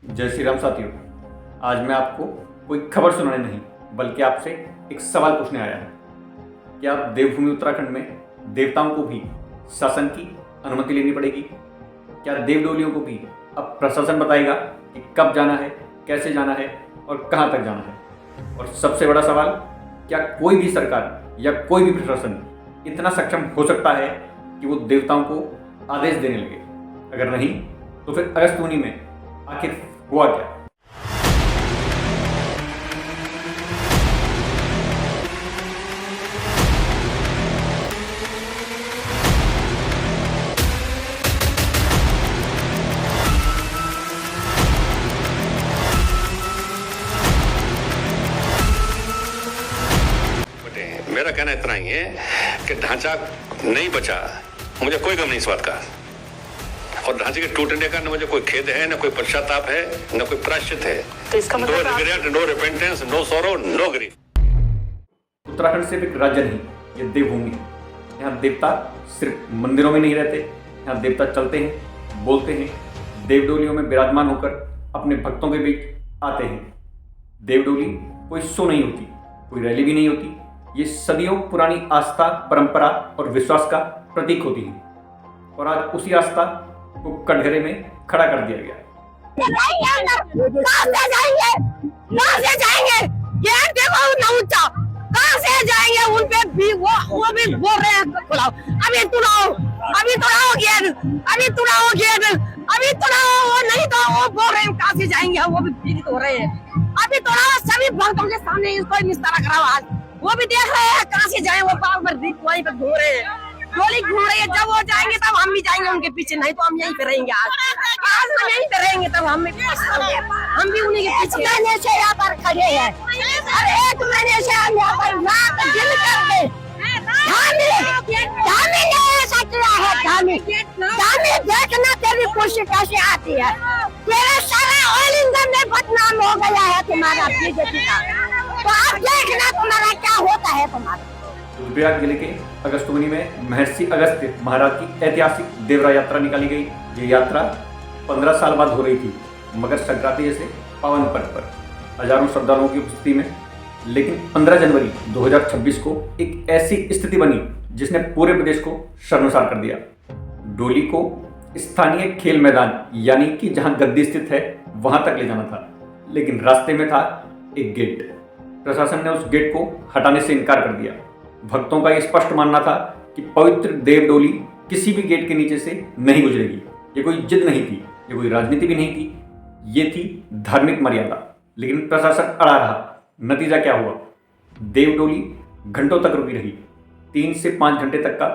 जय श्री राम साथियों। आज मैं आपको कोई खबर सुनाने नहीं बल्कि आपसे एक सवाल पूछने आया हूँ। क्या आप देवभूमि उत्तराखंड में देवताओं को भी शासन की अनुमति लेनी पड़ेगी? क्या देवडोलियों को भी अब प्रशासन बताएगा कि कब जाना है, कैसे जाना है और कहाँ तक जाना है? और सबसे बड़ा सवाल, क्या कोई भी सरकार या कोई भी प्रशासन इतना सक्षम हो सकता है कि वो देवताओं को आदेश देने लगे? अगर नहीं तो फिर अगस्त्यमुनि में आखिर हुआ क्या? मेरा कहना इतना ही है कि ढांचा नहीं बचा, मुझे कोई गम नहीं इस बात का, और ढांचे के टूटने का न मुझे कोई खेद है, न कोई पश्चाताप है, न कोई प्रायश्चित है। तो इसका मतलब no repentance, no sorrow, no grief. Uttarakhand सिर्फ एक राज्य नहीं, ये देवभूमि है। यहाँ देवता सिर्फ मंदिरों में नहीं रहते, यहाँ देवता चलते हैं, बोलते हैं, देवडोलियों में विराजमान होकर अपने भक्तों के बीच आते हैं। देवडोली कोई शो नहीं होती, कोई रैली भी नहीं होती, ये सदियों पुरानी आस्था, परंपरा और विश्वास का प्रतीक होती है। और आज उसी आस्था को कटघरे में खड़ा कर दिया गया। कहाँ से जाएंगे? गेट देखो ना ऊंचा, कहाँ से जाएंगे? उन पे भी वो भी बोल रहे हैं बुलाओ, अभी तुड़ाओ, अभी तुड़ाओ गेट, अभी तुड़ाओ गेट, अभी तुड़ाओ। वो नहीं तो वो बोल रहे हैं कहाँ से जाएंगे, वो भी पीड़ित हो रहे हैं। अभी तुड़ाओ, सभी भक्तों के सामने इसको निस्तारा कराओ। आज वो भी देख रहे हैं कहाँ से जाए, वो बार बार वहीं पे घूम रहे हैं, डोली घूम रही है। जब वो जाएंगे तब हम भी जाएंगे उनके पीछे, नहीं तो हम यहीं पे रहेंगे। आज हम यहीं पे रहेंगे, तब हम भी उन्हीं के पीछे। महीने से यहाँ पर खड़े हैं, और 1 महीने से हम यहाँ पर दिल करके ऐसा किया है। धामी देखना तेरी खुशी कैसे आती है। तेरे सारे ऑल इंडिया में बदनाम हो गया है तुम्हारा बीजेपी का, तो आप देखना तुम्हारा क्या होता है तुम्हारा। रुद्रप्रयाग जिले के अगस्त्यमुनि में महर्षि अगस्त्य महाराज की ऐतिहासिक देवरा यात्रा निकाली गई। ये यात्रा 15 साल बाद हो रही थी, मकर संक्रांति जैसे पावन पर्व पर हजारों श्रद्धालुओं की उपस्थिति में। लेकिन 15 जनवरी 2026 को एक ऐसी स्थिति बनी जिसने पूरे प्रदेश को शर्मसार कर दिया। डोली को स्थानीय खेल मैदान यानी कि जहां गद्दी स्थित है वहां तक ले जाना था, लेकिन रास्ते में था एक गेट। प्रशासन ने उस गेट को हटाने से इनकार कर दिया। भक्तों का यह स्पष्ट मानना था कि पवित्र देवडोली किसी भी गेट के नीचे से नहीं गुजरेगी। ये कोई जिद नहीं थी, ये कोई राजनीति भी नहीं थी, ये थी धार्मिक मर्यादा। लेकिन प्रशासन अड़ा रहा। नतीजा क्या हुआ? देवडोली घंटों तक रुकी रही, 3 से 5 घंटे तक का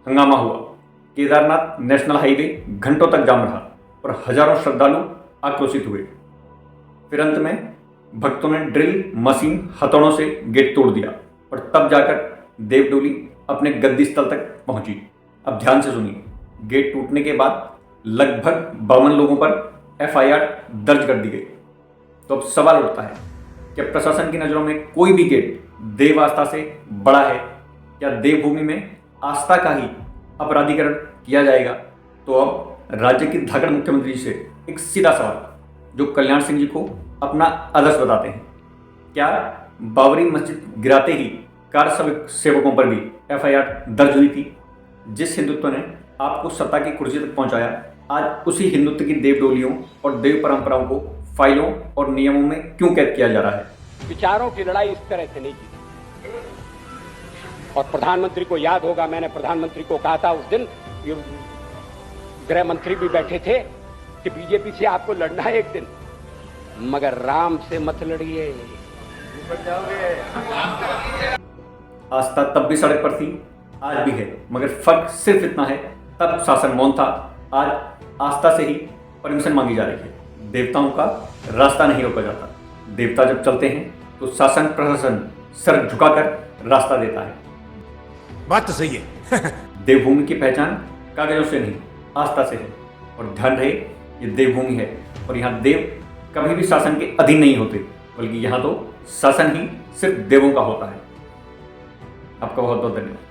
हंगामा हुआ। केदारनाथ नेशनल हाईवे घंटों तक जाम रहा और हजारों श्रद्धालु आक्रोशित हुए। फिर अंत में भक्तों ने ड्रिल मशीन हथौड़ों से गेट तोड़ दिया और तब जाकर देवडोली अपने गद्दी स्थल तक पहुंची। अब ध्यान से सुनिए, गेट टूटने के बाद लगभग 52 लोगों पर FIR दर्ज कर दी गई। तो अब सवाल उठता है, क्या प्रशासन की नज़रों में कोई भी गेट देव आस्था से बड़ा है? क्या देवभूमि में आस्था का ही अपराधीकरण किया जाएगा? तो अब राज्य की धाकड़ मुख्यमंत्री जी से एक सीधा सवाल, जो कल्याण सिंह जी को अपना आदर्श बताते हैं। क्या बाबरी मस्जिद गिराते ही कार सेवकों पर भी FIR दर्ज हुई थी? जिस हिंदुत्व ने आपको सत्ता की कुर्सी तक पहुंचाया, आज उसी हिंदुत्व की देवडोलियों और देव परंपराओं को फाइलों और नियमों में क्यों कैद किया जा रहा है? विचारों की लड़ाई इस तरह से नहीं की। और प्रधानमंत्री को याद होगा, मैंने प्रधानमंत्री को कहा था उस दिन, गृह मंत्री भी बैठे थे, कि बीजेपी से आपको लड़ना है एक दिन, मगर राम से मत लड़िए। आस्था तब भी सड़क पर थी, आज भी है, मगर फर्क सिर्फ इतना है, तब शासन मौन था, आज आस्था से ही परमिशन मांगी जा रही है। देवताओं का रास्ता नहीं रोका जाता। देवता जब चलते हैं तो शासन प्रशासन सर झुकाकर रास्ता देता है। बात तो सही है। देवभूमि की पहचान कागजों से नहीं, आस्था से है। और ध्यान रहे, ये देवभूमि है और यहाँ देव कभी भी शासन के अधीन नहीं होते, बल्कि यहाँ तो शासन ही सिर्फ देवों का होता है। आपका बहुत बहुत धन्यवाद।